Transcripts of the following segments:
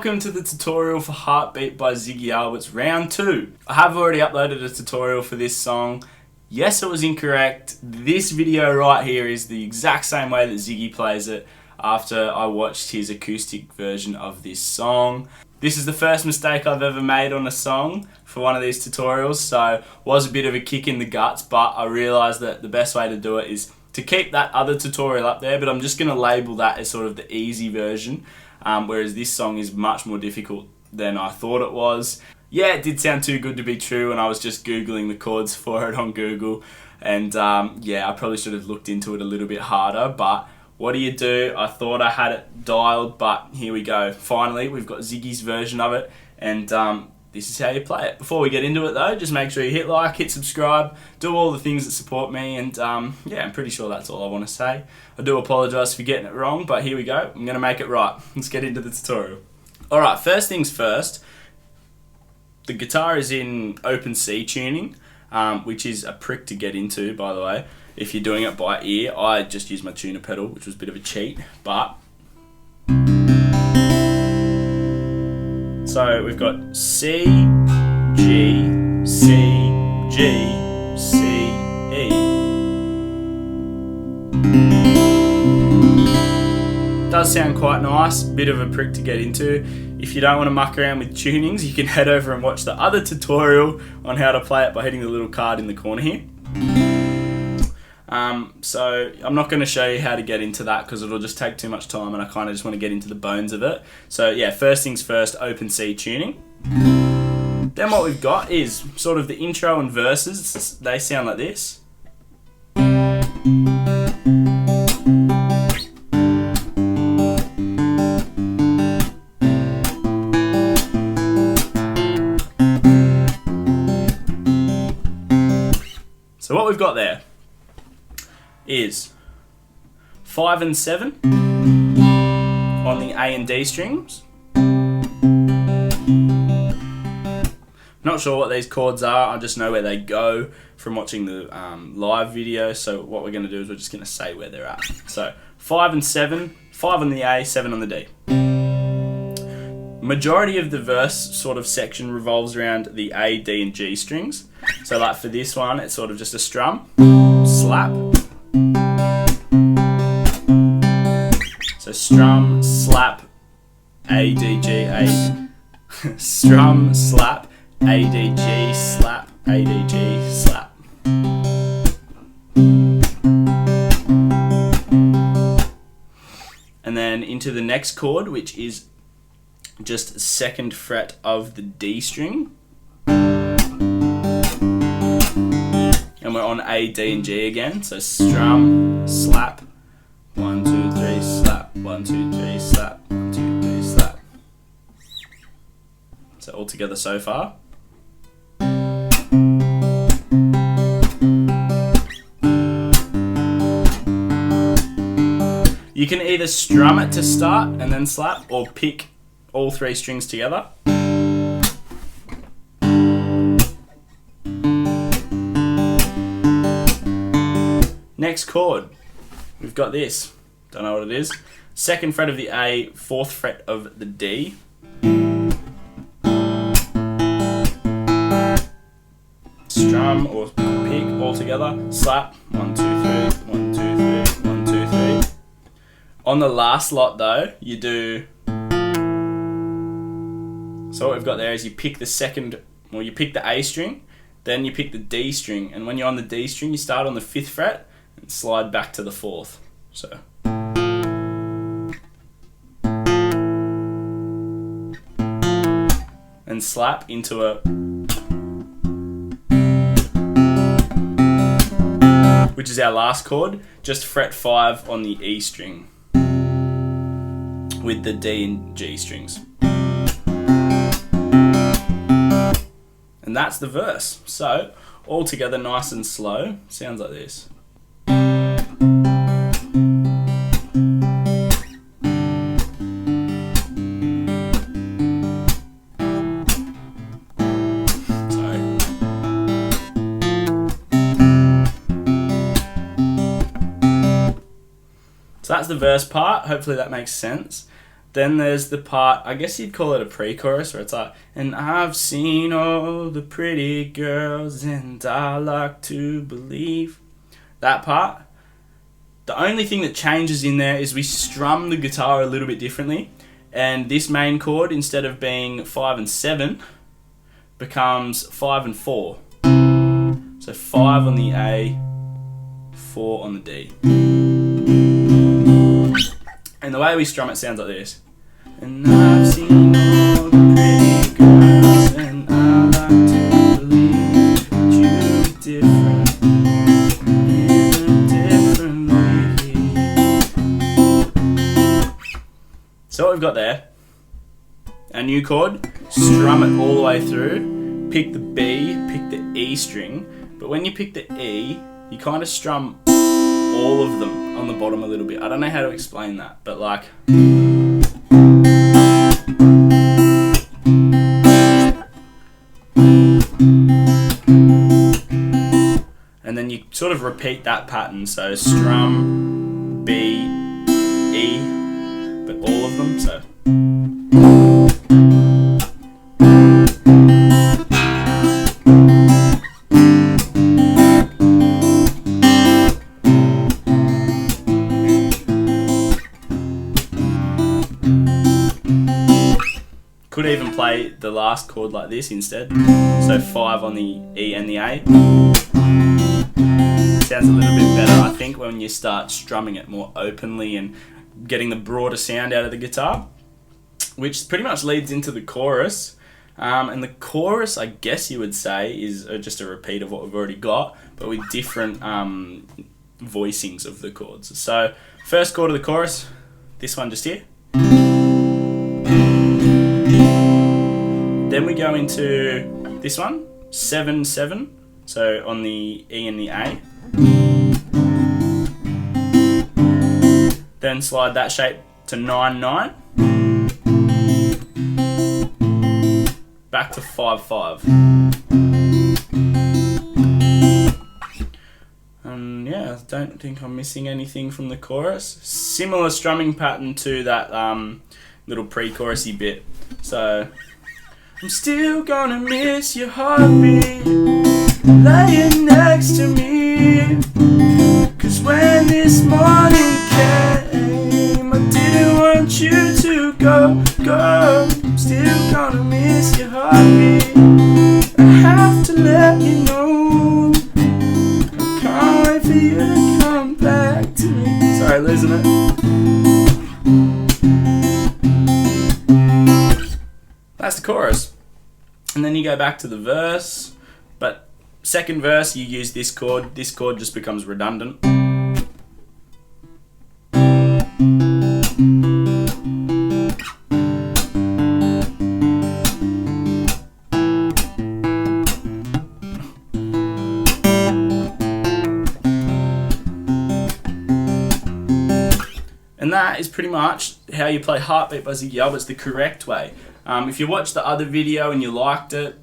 welcome to the tutorial for Heartbeat by Ziggy Albert's round 2. I have already uploaded a tutorial for this song. Yes, it was incorrect. This video right here is the exact same way that Ziggy plays it after I watched his acoustic version of this song. This is the first mistake I've ever made on a song for one of these tutorials, so it was a bit of a kick in the guts, but I realised that the best way to do it is to keep that other tutorial up there, but I'm just going to label that as sort of the easy version, whereas this song is much more difficult than I thought it was. Yeah, it did sound too good to be true, and I was just Googling the chords for it on Google, and yeah, I probably should have looked into it a little bit harder, but what do? I thought I had it dialed, but here we go. Finally, we've got Ziggy's version of it, and this is how you play it. Before we get into it though, just make sure you hit like, hit subscribe, do all the things that support me, and yeah, I'm pretty sure that's all I want to say. I do apologise for getting it wrong, but here we go. I'm going to make it right. Let's get into the tutorial. Alright, first things first, the guitar is in open C tuning, which is a prick to get into, by the way. If you're doing it by ear, I just used my tuner pedal, which was a bit of a cheat, but... So we've got C, G, C, G, C, E. Does sound quite nice, bit of a prick to get into. If you don't want to muck around with tunings, you can head over and watch the other tutorial on how to play it by hitting the little card in the corner here. So I'm not going to show you how to get into that because it'll just take too much time, and I kind of just want to get into the bones of it. So yeah, first things first, open C tuning. Then what we've got is sort of the intro and verses. They sound like this. So what we've got there is 5 and 7 on the A and D strings. Not sure what these chords are, I just know where they go from watching the live video, so what we're going to do is we're just going to say where they're at. So 5 and 7, 5 on the A, 7 on the D. Majority of the verse sort of section revolves around the A, D and G strings. So like for this one, it's sort of just a strum, slap. So strum, slap, A, D, G, A. Strum, slap, A, D, G, slap, A, D, G, slap. And then into the next chord, which is just 2nd fret of the D string. And we're on A, D and G again. So strum, slap, 1, 2, 3, slap, 1, 2, 3, slap, 1, 2, 3, slap. So all together so far. You can either strum it to start and then slap, or pick all 3 strings together. Next chord, we've got this. Don't know what it is. 2nd fret of the A, 4th fret of the D. Strum or pick all together. Slap. 1, 2, 3. 1, 2, 3. 1, 2, 3. On the last lot though, you do. So what we've got there is you pick the you pick the A string, then you pick the D string, and when you're on the D string, you start on the 5th fret and slide back to the 4th. So. And slap into a. Which is our last chord, just fret 5 on the E string with the D and G strings. And that's the verse. So, all together nice and slow, sounds like this. So that's the verse part, hopefully that makes sense. Then there's the part, I guess you'd call it a pre-chorus, where it's like, and I've seen all the pretty girls and I like to believe. That part. The only thing that changes in there is we strum the guitar a little bit differently, and this main chord, instead of being 5 and 7, becomes 5 and 4. So 5 on the A, 4 on the D. And the way we strum it sounds like this. And I've seen all the pretty girls and I like to believe that you're different in a different way. So what we've got there, a new chord, strum it all the way through, pick the B, pick the E string, but when you pick the E, you kind of strum all of them on the bottom a little bit. I don't know how to explain that, but like... And then you sort of repeat that pattern, so strum, B, E, but all of them, so... Could even play the last chord like this instead. So 5 on the E and the A. Sounds a little bit better, I think, when you start strumming it more openly and getting the broader sound out of the guitar, which pretty much leads into the chorus. And the chorus, I guess you would say, is just a repeat of what we've already got, but with different voicings of the chords. So first chord of the chorus, this one just here. Then we go into this one, 7, 7, so on the E and the A. Then slide that shape to 9, 9. Back to 5, 5. And yeah, I don't think I'm missing anything from the chorus. Similar strumming pattern to that little pre-chorusy bit. So... I'm still gonna miss your heartbeat laying next to me, 'cause when this morning came I didn't want you to go. I'm still gonna miss your heartbeat. I have to let you know I can't wait for you to come back to me. Sorry, losing it. That's the chorus. And then you go back to the verse, but second verse you use this chord just becomes redundant. And that is pretty much how you play Heartbeat by Ziggy Albert's the correct way. If you watched the other video and you liked it,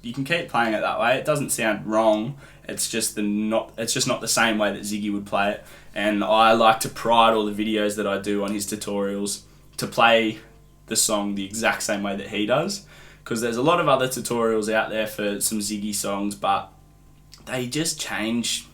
you can keep playing it that way. It doesn't sound wrong. It's just not the same way that Ziggy would play it. And I like to pride all the videos that I do on his tutorials to play the song the exact same way that he does. Because there's a lot of other tutorials out there for some Ziggy songs, but they just change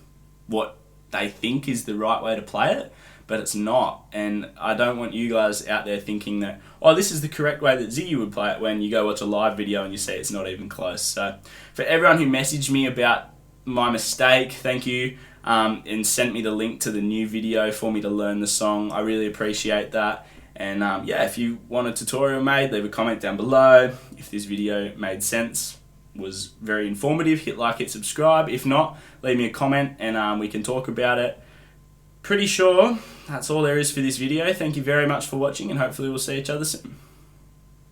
what they think is the right way to play it. But it's not, and I don't want you guys out there thinking that, oh, this is the correct way that Ziggy would play it, when you go watch a live video and you see it's not even close. So for everyone who messaged me about my mistake, thank you, and sent me the link to the new video for me to learn the song. I really appreciate that. And yeah, if you want a tutorial made, leave a comment down below. If this video made sense, was very informative, hit like, hit subscribe. If not, leave me a comment and we can talk about it. Pretty sure that's all there is for this video. Thank you very much for watching, and hopefully we'll see each other soon.